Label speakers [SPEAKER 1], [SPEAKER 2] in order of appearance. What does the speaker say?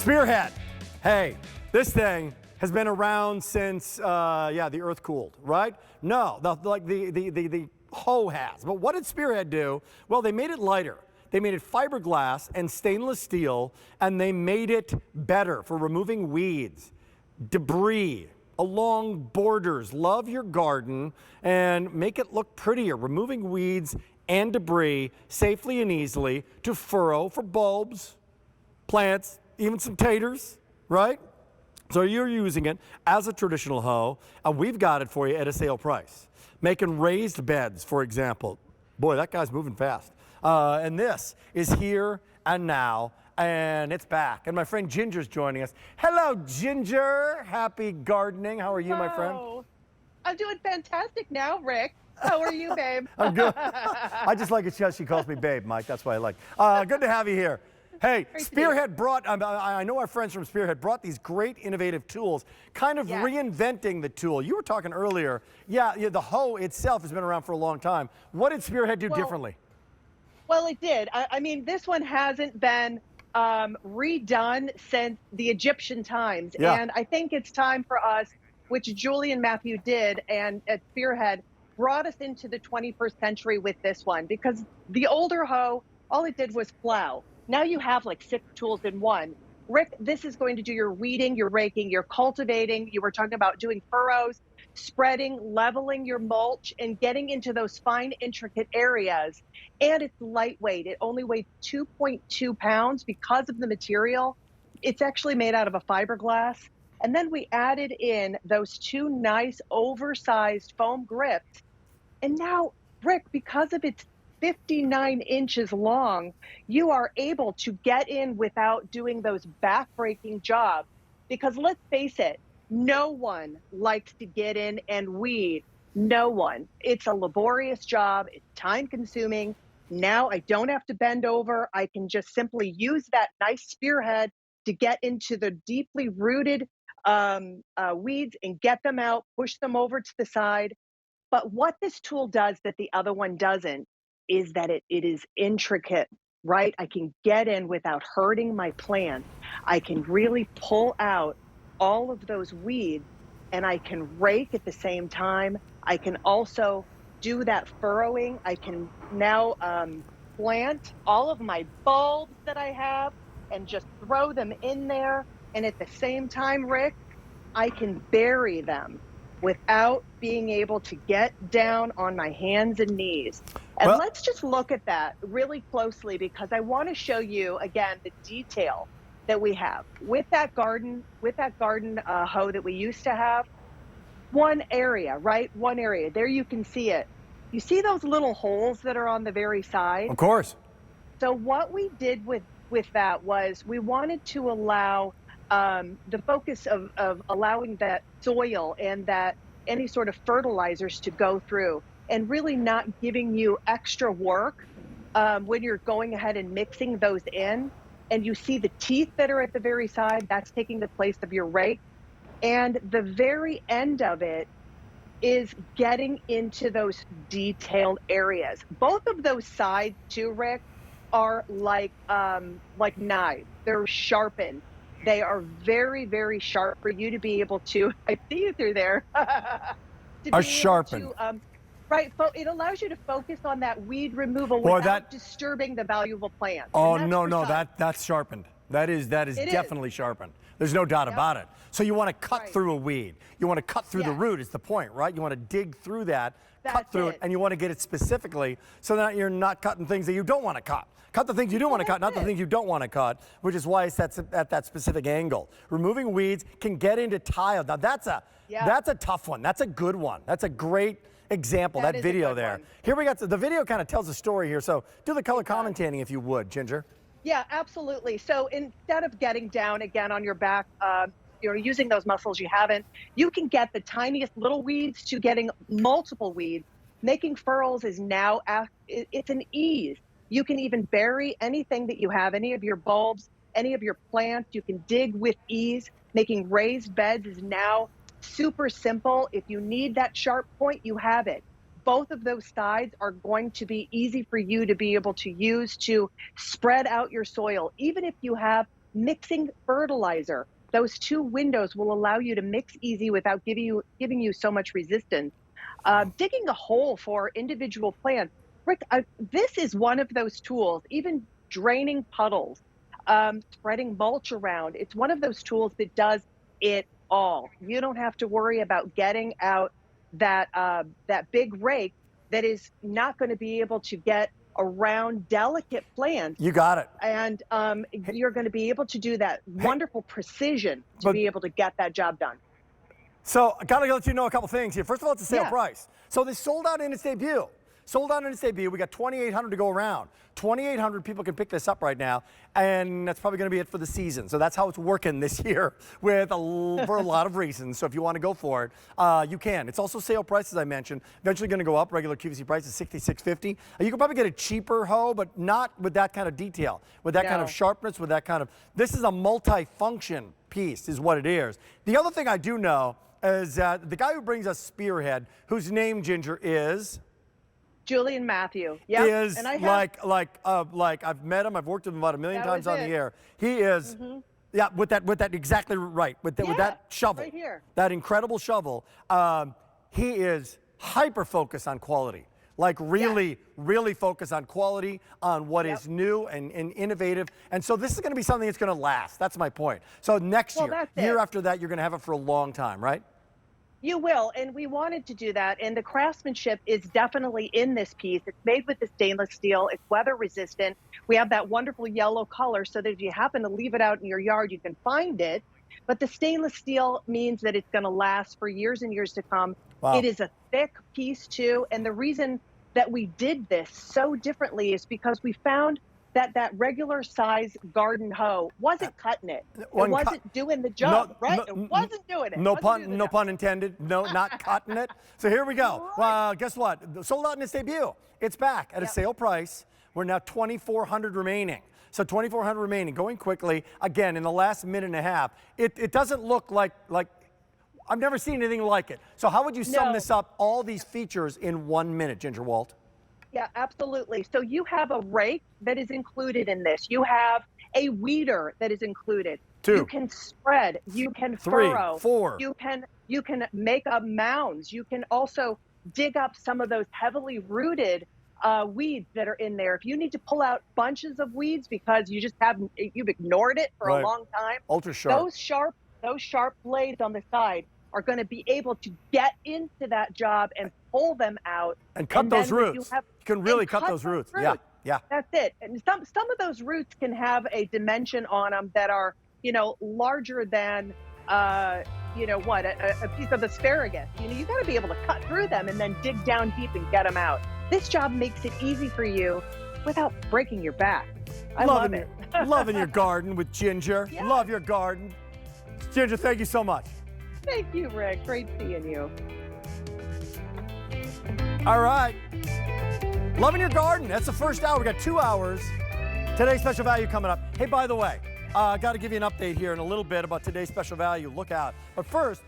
[SPEAKER 1] Spearhead. Hey, this thing has been around since, the earth cooled, right? No, the hoe has. But what did Spearhead do? Well, they made it lighter. They made it fiberglass and stainless steel, and they made it better for removing weeds, debris, along borders. Love your garden and make it look prettier. Removing weeds and debris safely and easily to furrow for bulbs, plants, even some taters, right? So you're using it as a traditional hoe, and we've got it for you at a sale price. Making raised beds, for example. Boy, that guy's moving fast. And this is here and now, and it's back. And my friend Ginger's joining us. Hello, Ginger. Happy gardening. How are you, my friend?
[SPEAKER 2] I'm doing fantastic now, Rick. How are you, babe?
[SPEAKER 1] I'm good. I just like it because she calls me babe, Mike. That's why I like. Good to have you here. Hey, Spearhead brought, I know our friends from Spearhead brought these great innovative tools, kind of reinventing the tool. You were talking earlier, the hoe itself has been around for a long time. What did Spearhead do differently?
[SPEAKER 2] Well, it did. I mean, this one hasn't been redone since the Egyptian times.
[SPEAKER 1] Yeah.
[SPEAKER 2] And I think it's time for us, which Julie and Matthew did, and at Spearhead, brought us into the 21st century with this one, because the older hoe, all it did was plow. Now you have like 6 tools in one. Rick, this is going to do your weeding, your raking, your cultivating. You were talking about doing furrows, spreading, leveling your mulch, and getting into those fine, intricate areas. And it's lightweight. It only weighs 2.2 pounds because of the material. It's actually made out of a fiberglass. And then we added in those 2 nice oversized foam grips. And now, Rick, because of its 59 inches long, you are able to get in without doing those back-breaking jobs. Because let's face it, no one likes to get in and weed. No one. It's a laborious job. It's time-consuming. Now I don't have to bend over. I can just simply use that nice spearhead to get into the deeply rooted weeds and get them out, push them over to the side. But what this tool does that the other one doesn't is that it is intricate, right? I can get in without hurting my plant. I can really pull out all of those weeds, and I can rake at the same time. I can also do that furrowing. I can now plant all of my bulbs that I have and just throw them in there. And at the same time, Rick, I can bury them without being able to get down on my hands and knees. And let's just look at that really closely, because I want to show you again the detail that we have with that garden hoe that we used to have. One area, right? One area. There you can see it. You see those little holes that are on the very side?
[SPEAKER 1] Of course.
[SPEAKER 2] So what we did with that was we wanted to allow the focus of allowing that soil and that any sort of fertilizers to go through, and really not giving you extra work when you're going ahead and mixing those in. And you see the teeth that are at the very side, that's taking the place of your rake. And the very end of it is getting into those detailed areas. Both of those sides too, Rick, are like knives. They're sharpened. They are very, very sharp for you to be able to, I see you through there.
[SPEAKER 1] Sharpened.
[SPEAKER 2] Right, it allows you to focus on that weed removal without disturbing the valuable plant.
[SPEAKER 1] Oh, no, that's sharpened. That is definitely sharpened. There's no doubt about it. So you want to cut through a weed. You want to cut through the root is the point, right? You want to dig through that, cut through it, and you want to get it specifically so that you're not cutting things that you don't want to cut. Cut the things you do want to cut, not the things you don't want to cut, which is why it's at that specific angle. Removing weeds can get into tile. Now that's a tough one. That's a good one. That's a great example, that video there. Here we got, the video kind of tells a story here. So do the color commentating if you would, Ginger.
[SPEAKER 2] Yeah, absolutely. So instead of getting down again on your back, using those muscles you haven't, you can get the tiniest little weeds to getting multiple weeds. Making furrows is now, it's an ease. You can even bury anything that you have, any of your bulbs, any of your plants. You can dig with ease. Making raised beds is now super simple. If you need that sharp point, you have it. Both of those sides are going to be easy for you to be able to use to spread out your soil. Even if you have mixing fertilizer. Those two windows will allow you to mix easy without giving you so much resistance. Digging a hole for individual plants. Rick, this is one of those tools, even draining puddles, spreading mulch around. It's one of those tools that does it all. You don't have to worry about getting out that big rake that is not going to be able to get around delicate plants.
[SPEAKER 1] You got it.
[SPEAKER 2] And you're going to be able to do that wonderful precision to be able to get that job done.
[SPEAKER 1] So I gotta let you know a couple things here. First of all, it's a sale
[SPEAKER 2] Yeah.
[SPEAKER 1] price. So they sold out in its debut. Sold out in its debut. We got 2,800 to go around. 2,800 people can pick this up right now, and that's probably going to be it for the season. So that's how it's working this year for a lot of reasons. So if you want to go for it, you can. It's also sale price, as I mentioned. Eventually going to go up. Regular QVC price is $66.50. You can probably get a cheaper hoe, but not with that kind of detail, with that kind of sharpness, with that kind of. This is a multi-function piece, is what it is. The other thing I do know is that the guy who brings us Spearhead, whose name, Ginger, is
[SPEAKER 2] Julian Matthew. Yeah.
[SPEAKER 1] Is and I have, like I've met him. I've worked with him about 1 million times on the air. He is, yeah, with that exactly right. With that shovel,
[SPEAKER 2] right here.
[SPEAKER 1] That incredible shovel. He is hyper focused on quality. Like really focused on quality, on what is new and innovative. And so this is going to be something that's going to last. That's my point. So next year after that, you're going to have it for a long time, right?
[SPEAKER 2] You will, and we wanted to do that, and the craftsmanship is definitely in this piece. It's made with the stainless steel. It's weather resistant. We have that wonderful yellow color so that if you happen to leave it out in your yard, you can find it. But the stainless steel means that it's going to last for years and years to come. Wow. It is a thick piece too, and the reason that we did this so differently is because we found that regular size garden hoe wasn't cutting it. It wasn't doing the job, right? It wasn't doing it.
[SPEAKER 1] No pun intended. No, not cutting it. So here we go.
[SPEAKER 2] Right.
[SPEAKER 1] Guess what? Sold out in its debut. It's back at a sale price. We're now 2,400 remaining. So 2,400 remaining, going quickly. Again, in the last minute and a half, it doesn't look like I've never seen anything like it. So how would you sum this up, all these features in 1 minute, Ginger Walt?
[SPEAKER 2] Yeah, absolutely. So you have a rake that is included in this. You have a weeder that is included.
[SPEAKER 1] 2.
[SPEAKER 2] You can spread. You can
[SPEAKER 1] 3,
[SPEAKER 2] furrow.
[SPEAKER 1] 4.
[SPEAKER 2] You can make up mounds. You can also dig up some of those heavily rooted weeds that are in there. If you need to pull out bunches of weeds because you've ignored it for a long time,
[SPEAKER 1] ultra sharp.
[SPEAKER 2] Those sharp blades on the side are going to be able to get into that job and pull them out
[SPEAKER 1] and cut those roots. You can really cut those roots. Yeah.
[SPEAKER 2] That's it. And some of those roots can have a dimension on them that are, larger than, a piece of asparagus. You got to be able to cut through them and then dig down deep and get them out. This job makes it easy for you without breaking your back. I love it.
[SPEAKER 1] Loving your garden with Ginger.
[SPEAKER 2] Yeah.
[SPEAKER 1] Love your garden. Ginger, thank you so much.
[SPEAKER 2] Thank you, Rick. Great seeing you.
[SPEAKER 1] All right. Loving your garden. That's the first hour. We got 2 hours. Today's special value coming up. Hey, by the way, I got to give you an update here in a little bit about today's special value. Look out. But first,